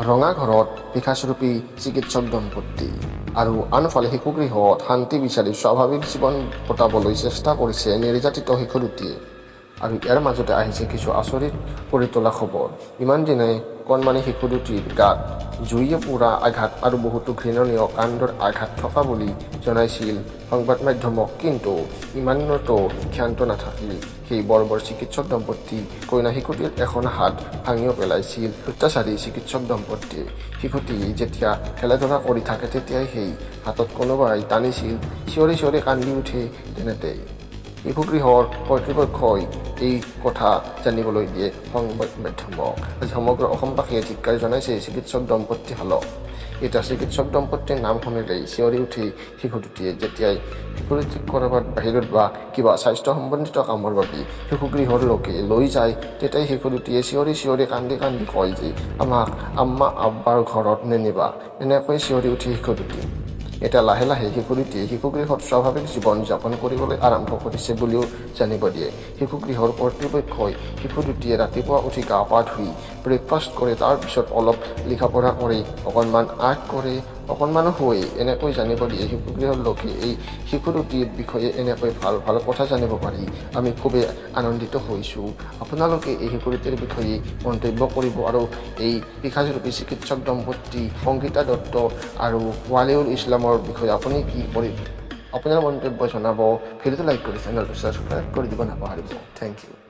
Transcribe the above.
ৰঙা ঘৰত পিশাচৰূপী চিকিৎসক দম্পতি আৰু আনফালে শিশুগৃহত শান্তি বিচাৰি স্বাভাৱিক জীৱন কটাবলৈ চেষ্টা কৰিছে নিৰ্যাতিত শিশু দুটিয়ে। আৰু ইয়াৰ মাজতে আহিছে কিছু আচৰিত কৰি তোলা খবৰ। ইমান দিনে কণমানি শিশু দুটিৰ গাত জুইয়ে পোৰা আঘাত আৰু বহুতো ঘৃণনীয় কাণ্ডৰ আঘাত থকা বুলি জনাইছিল সংবাদ মাধ্যমক, কিন্তু ইমানতো ক্ষান্ত নাথাকিল সেই বৰ্বৰ চিকিৎসক দম্পতি। কইনা শিশুটিৰ এখন হাত ভাঙিও পেলাইছিল অত্যাচাৰী চিকিৎসক দম্পতিয়ে। শিশুটি যেতিয়া খেলা ধূলা কৰি থাকে তেতিয়াই সেই হাতত কোনোবাই টানিছিল, চিঞৰি চিঞৰি কান্দি উঠে তেনেতেই। শিশুগৃহৰ কৰ্তৃপক্ষই এই কথা জানিবলৈ দিয়ে সংবাদ মাধ্যমক। আজি সমগ্ৰ অসমবাসীয়ে ধিক্কাৰ জনাইছে চিকিৎসক দম্পতিহালক। এতিয়া চিকিৎসক দম্পতিৰ নাম শুনিলেই চিঞৰি উঠে শিশু দুটিয়ে। যেতিয়াই শিশুটিক ক'ৰবাত বাহিৰত বা কিবা স্বাস্থ্য সম্বন্ধিত কামৰ বাবে শিশুগৃহৰ লোকে লৈ যায়, তেতিয়াই শিশু দুটিয়ে চিঞৰি চিঞৰি কান্দি কান্দি কয় যে আমাক আম্মা আব্বাৰ ঘৰত নেনিবা, এনেকৈ চিঞৰি উঠে শিশু দুটি। এতিয়া লাহে লাহে শিশু দুটিয়ে শিশুগৃহত স্বাভাৱিক জীৱন যাপন কৰিবলৈ আৰম্ভ কৰিছে বুলিও জানিব দিয়ে শিশুগৃহৰ কৰ্তৃপক্ষই। শিশু দুটিয়ে ৰাতিপুৱা উঠি গা পা ধুই ব্ৰেকফাষ্ট কৰে, তাৰপিছত অলপ লিখা পঢ়া কৰি অকণমান আৰ্ট কৰে, অকণমান শুৱে, এনেকৈ জানিব দিয়ে শিশুগৃহৰ লোকে। এই শিশু দুটিৰ বিষয়ে এনেকৈ ভাল ভাল কথা জানিব পাৰি আমি খুবেই আনন্দিত হৈছোঁ। আপোনালোকে এই শিশু দুটিৰ বিষয়ে মন্তব্য কৰিব আৰু এই পিশাচৰূপী চিকিৎসক দম্পতি সংগীতা দত্ত আৰু ৱালিউল ইছলামৰ বিষয়ে আপুনি কি কৰিব, আপোনাৰ মন্তব্য জনাব। ভিডিঅ'টো লাইক কৰি চেনেলটো ছাবস্ক্ৰাইব কৰি দিব নাপাহৰিব। Thank U.